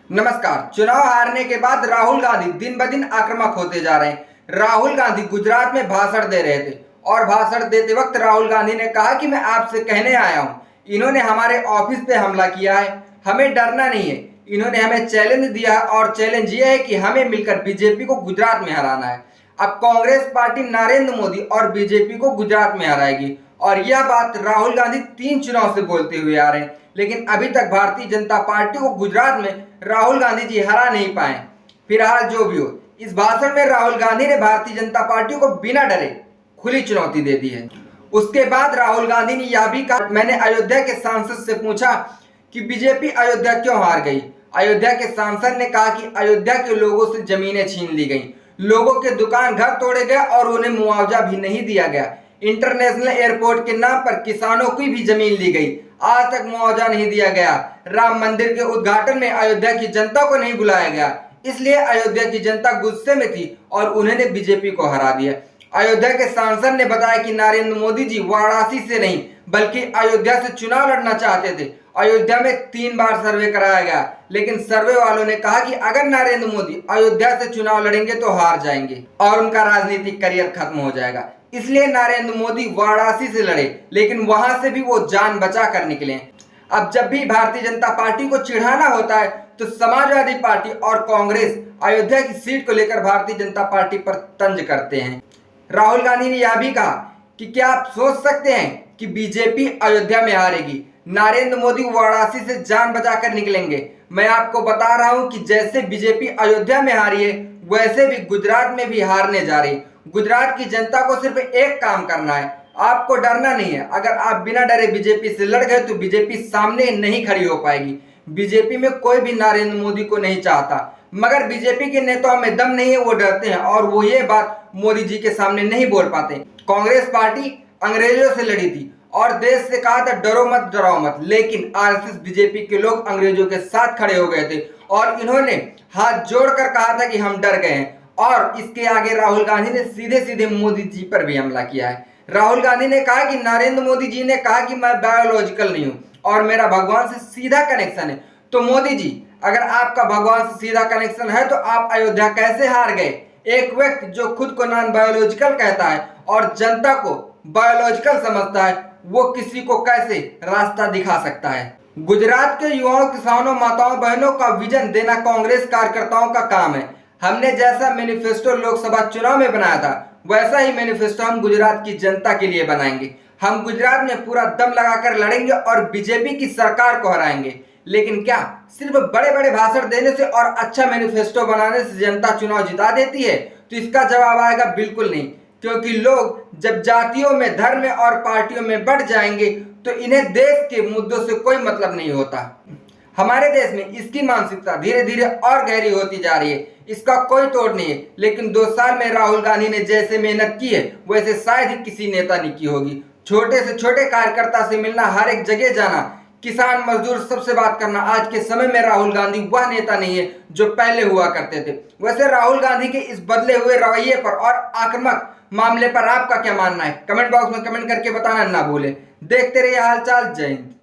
नमस्कार। चुनाव हारने के बाद राहुल गांधी दिन ब दिन आक्रामक होते जा रहे हैं। राहुल गांधी गुजरात में भाषण दे रहे थे और भाषण देते वक्त राहुल गांधी ने कहा कि मैं आपसे कहने आया हूं, इन्होंने हमारे ऑफिस पे हमला किया है, हमें डरना नहीं है। इन्होंने हमें चैलेंज दिया है और चैलेंज ये है कि हमें मिलकर बीजेपी को गुजरात में हराना है। अब कांग्रेस पार्टी नरेंद्र मोदी और बीजेपी को गुजरात में हराएगी और यह बात राहुल गांधी 3 चुनाव से बोलते हुए आ रहे हैं, लेकिन अभी तक भारतीय जनता पार्टी को गुजरात में राहुल गांधी जी हरा नहीं पाए। फिलहाल जो भी हो, इस भाषण में राहुल गांधी ने भारतीय जनता पार्टी को बिना डरे खुली चुनौती दे दी है। उसके बाद राहुल गांधी ने यह भी कहा, मैंने अयोध्या के सांसद से पूछा कि बीजेपी अयोध्या क्यों हार गई। अयोध्या के सांसद ने कहा कि अयोध्या के लोगों से जमीनें छीन ली गई, लोगों के दुकान घर तोड़े गए और उन्हें मुआवजा भी नहीं दिया गया। इंटरनेशनल एयरपोर्ट के नाम पर किसानों की भी जमीन ली गई, आज तक मुआवजा नहीं दिया गया। राम मंदिर के उद्घाटन में अयोध्या की जनता को नहीं बुलाया गया, इसलिए अयोध्या की जनता गुस्से में थी और उन्होंने बीजेपी को हरा दिया। अयोध्या के सांसद ने बताया कि नरेंद्र मोदी जी वाराणसी से नहीं बल्कि अयोध्या से चुनाव लड़ना चाहते थे। अयोध्या में 3 बार सर्वे कराया गया, लेकिन सर्वे वालों ने कहा कि अगर नरेंद्र मोदी अयोध्या से चुनाव लड़ेंगे तो हार जाएंगे और उनका राजनीतिक करियर खत्म हो जाएगा। इसलिए नरेंद्र मोदी वाराणसी से लड़े, लेकिन वहां से भी वो जान बचा कर निकले। अब जब भी भारतीय जनता पार्टी को चिढ़ाना होता है तो समाजवादी पार्टी और कांग्रेस अयोध्या की सीट को लेकर भारतीय जनता पार्टी पर तंज करते हैं। राहुल गांधी ने यह भी कहा कि क्या आप सोच सकते हैं कि बीजेपी अयोध्या में हारेगी, नरेंद्र मोदी वाराणसी से जान बचाकर निकलेंगे। मैं आपको बता रहा हूं कि जैसे बीजेपी अयोध्या में हारी है, वैसे भी गुजरात में भी हारने जा रही। गुजरात की जनता को सिर्फ एक काम करना है, आपको डरना नहीं है। अगर आप बिना डरे बीजेपी से लड़ गए तो बीजेपी सामने नहीं खड़ी हो पाएगी। बीजेपी में कोई भी नरेंद्र मोदी को नहीं चाहता, मगर बीजेपी के नेताओं में दम नहीं है, वो डरते हैं और वो ये बात मोदी जी के सामने नहीं बोल पाते। कांग्रेस पार्टी अंग्रेजों से लड़ी थी और देश से कहा था डरो मत डराओ मत, लेकिन आरएसएस बीजेपी के लोग अंग्रेजों के साथ खड़े हो गए थे और इन्होंने हाथ जोड़कर कहा था कि हम डर गए हैं। और इसके आगे राहुल गांधी ने सीधे सीधे मोदी जी पर भी हमला किया है। राहुल गांधी ने कहा कि नरेंद्र मोदी जी ने कहा कि मैं बायोलॉजिकल नहीं हूं और मेरा भगवान से सीधा कनेक्शन है। तो मोदी जी, अगर आपका भगवान से सीधा कनेक्शन है तो आप अयोध्या कैसे हार गए? एक व्यक्ति जो खुद को नॉन बायोलॉजिकल कहता है और जनता को बायोलॉजिकल समझता है, वो किसी को कैसे रास्ता दिखा सकता है? गुजरात के युवाओं, किसानों, माताओं, बहनों का विजन देना कांग्रेस कार्यकर्ताओं का काम है। हमने जैसा मैनिफेस्टो लोकसभा चुनाव में बनाया था, वैसा ही मैनिफेस्टो हम गुजरात की जनता के लिए बनाएंगे। हम गुजरात में पूरा दम लगाकर लड़ेंगे और बीजेपी की सरकार को हराएंगे। लेकिन क्या सिर्फ बड़े बड़े भाषण देने से और अच्छा मैनिफेस्टो बनाने से जनता चुनाव जिता देती है? तो इसका जवाब आएगा बिल्कुल नहीं, क्योंकि लोग जब जातियों में, धर्म में और पार्टियों में बढ़ जाएंगे तो इन्हें देश के मुद्दों से कोई मतलब नहीं होता। हमारे देश में इसकी मानसिकता धीरे धीरे और गहरी होती जा रही है, इसका कोई तोड़ नहीं है। लेकिन 2 साल में राहुल गांधी ने जैसे मेहनत की है, वैसे शायद ही किसी नेता ने की होगी। छोटे से छोटे कार्यकर्ता से मिलना, हर एक जगह जाना, किसान मजदूर सबसे बात करना, आज के समय में राहुल गांधी वह नेता नहीं है जो पहले हुआ करते थे। वैसे राहुल गांधी के इस बदले हुए रवैये पर और आक्रामक मामले पर आपका क्या मानना है? कमेंट बॉक्स में कमेंट करके बताना ना भूलें। देखते रहिए हालचाल। जय हिंद।